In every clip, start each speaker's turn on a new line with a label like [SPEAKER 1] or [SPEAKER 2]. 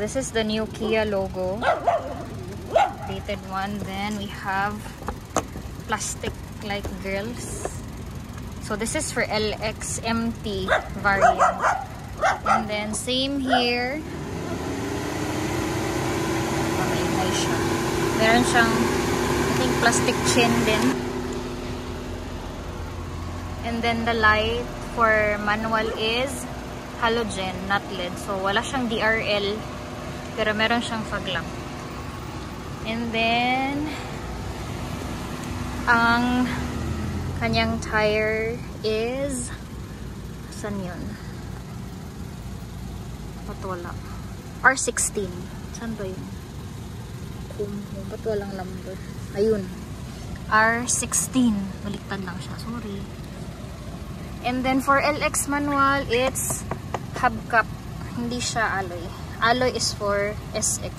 [SPEAKER 1] this is the new Kia logo. Updated one. Then we have plastic like grills. So this is for LXMT variant. And then same here. Maingay siya. Meron siyang, I think, plastic chin din. And then the light for manual is halogen, not LED. So wala siyang DRL, pero meron siyang fog lamp. And then ang kanyang tire is, saan yun? Ba't wala? R16. Saan ba yun? Ba't walang number? Ayun. R16. Baliktad lang siya. Sorry. And then for LX manual, it's hubcap. Hindi siya alloy. Alloy is for SX.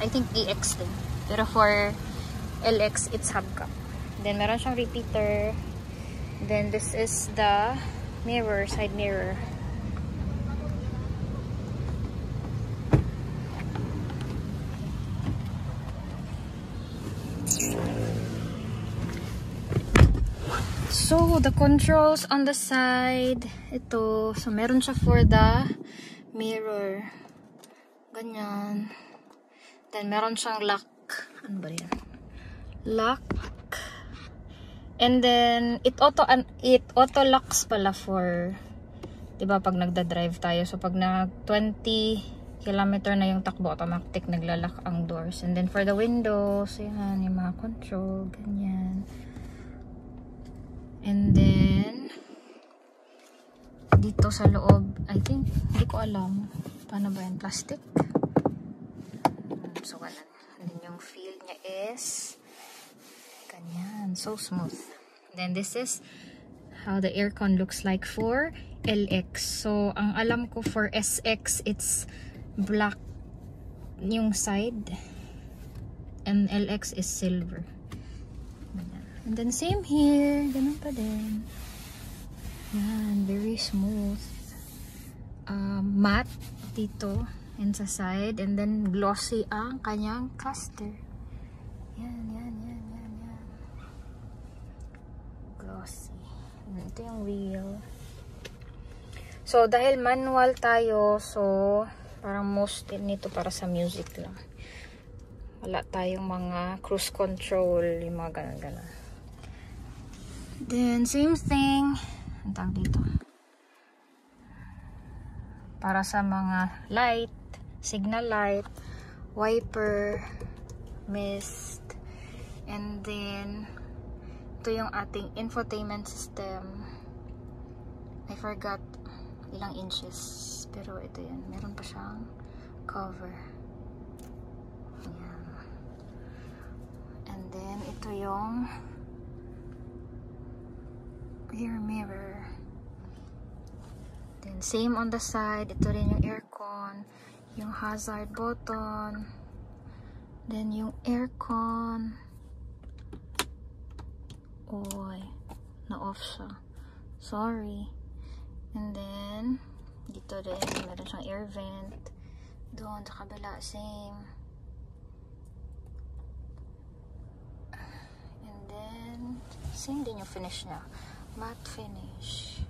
[SPEAKER 1] I think EX din. Pero for LX, it's hubcap. Then meron siyang repeater. Then this is the mirror, side mirror. So, the controls on the side, ito. So, meron siya for the mirror. Ganyan. Then, meron siyang lock. Ano ba yan? Lock. And then, it auto locks pala for, diba, pag nagda-drive tayo. So, pag nag 20 kilometer na yung takbo, automatic naglalak ang doors. And then, for the windows, yan, yung mga control, ganyan. And then, dito sa loob, I think, hindi ko alam, paano ba yan, plastic? So, ganun. And then, yung feel niya is, ganyan, so smooth. And then, this is how the aircon looks like for LX. So, ang alam ko for SX, it's black yung side. And LX is silver. And then same here, ganun pa din. Yan, very smooth. Matte dito and sa side, and then glossy ang kanyang cluster. Yan. Glossy. Ito yung wheel. So dahil manual tayo, so parang most nito para sa music lang. Wala tayong mga cruise control, yung mga ganun. Then, same thing. Ang tawag dito. Para sa mga light, signal light, wiper, mist, and then, ito yung ating infotainment system. I forgot ilang inches. Pero ito yan. Meron pa siyang cover. Ayan. And then, ito yung rear mirror. Then same on the side, ito rin yung aircon, yung hazard button, then yung aircon. Oy, na-off siya. Sorry. And then dito rin, meron siyang air vent. Doon sa kabila, same. And then same din yung finish niya. Matte finish.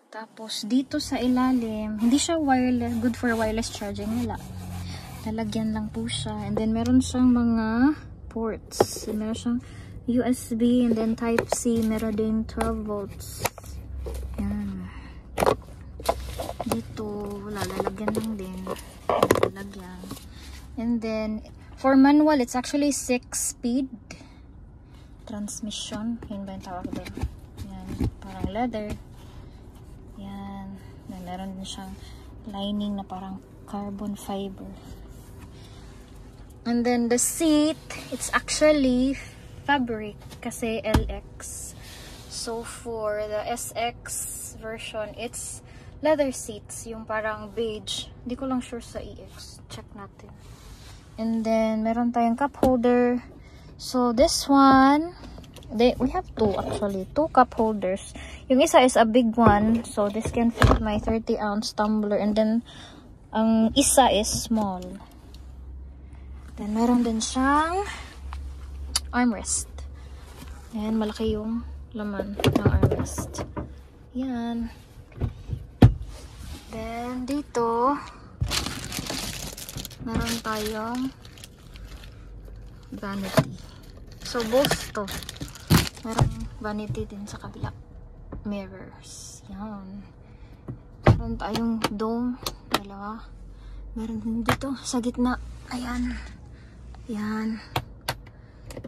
[SPEAKER 1] Tapos, dito sa ilalim, hindi siya wireless, good for wireless charging nila. Lalagyan lang po siya. And then, meron siyang mga ports. Meron siyang USB and then Type-C. Meron din 12 volts. Yan. Dito, wala. Lalagyan lang din. Lalagyan. And then, for manual, it's actually 6-speed transmission. Yun ba yung tawag doon? Parang leather. Yan. Meron din siyang lining na parang carbon fiber. And then the seat, it's actually fabric kasi LX. So for the SX version, it's leather seats. Yung parang beige. Hindi ko lang sure sa EX. Check natin. And then meron tayong cup holder. So this one, we have two actually, 2 cup holders. Yung isa is a big one, so this can fit my 30-ounce tumbler, and then Ang isa is small. Then, meron din siyang armrest. Ayan, malaki yung laman ng armrest. Yan. Then, dito, meron tayong vanity. So, both to. Meron vanity din sa kabila. Mirrors. Yan. Meron tayong dome. Dalawa. Meron din dito sa gitna. Ayan. Yan.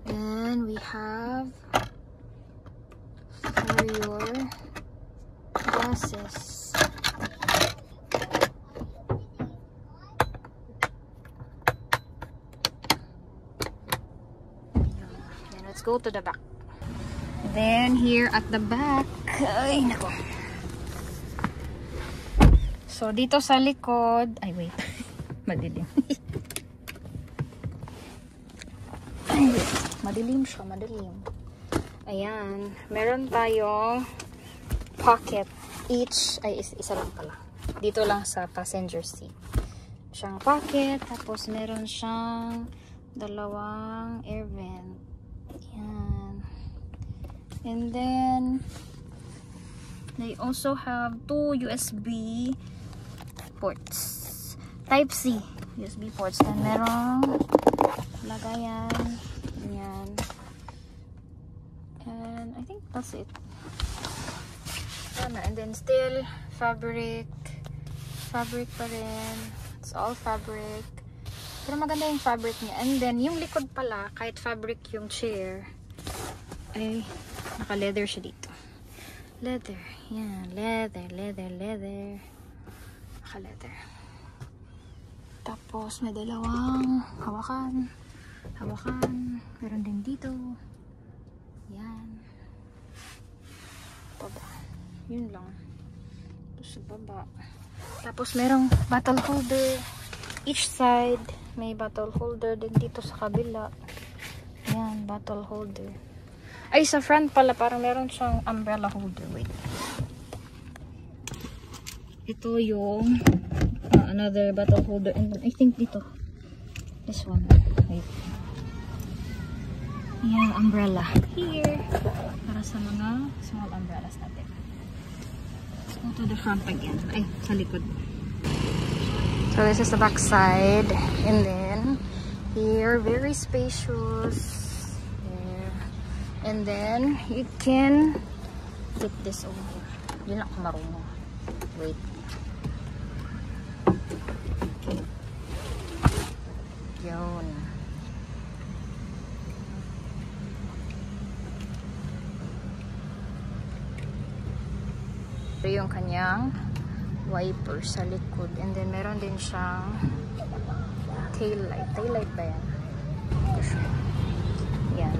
[SPEAKER 1] Then, we have for your glasses. Let's go to the back. Then, here at the back, ay, nako. So, dito sa likod, ay, wait. Madilim. Ay, madilim siya, madilim. Ayan. Meron tayong pocket. Each, ay, isa lang pala. Dito lang sa passenger seat. Siyang pocket, tapos meron siyang dalawang air vent. Yan. And then, they also have 2 USB ports. Type-C USB ports. Then, merong lagayan. Yan. And, I think that's it. And then, still, fabric. Fabric pa rin. It's all fabric. Pero maganda yung fabric niya. And then, yung likod pala, kahit fabric yung chair, ay, naka-leather siya dito. Leather. Yan. Leather. Naka-leather. Tapos, may dalawang hawakan. Meron din dito. Yan. Baba. Yun lang. Tapos, sa baba. Tapos, merong bottle holder. Each side, may bottle holder din dito sa kabila. Yan, bottle holder. Ay, sa front pala, parang meron siyang umbrella holder. Wait. Ito yung another bottle holder. And I think dito. This one. Wait. Yan, umbrella. Here. Para sa mga small umbrellas natin. Let's go to the front again. Ay, sa likod. So this is the back side, and then here, very spacious. There. And then you can flip this over. Yun ako marunong. Wait. Okay. Yun. Ito yung kanyang wiper sa likod. And then, meron din siyang tail light. Tail light ba yan? Yan.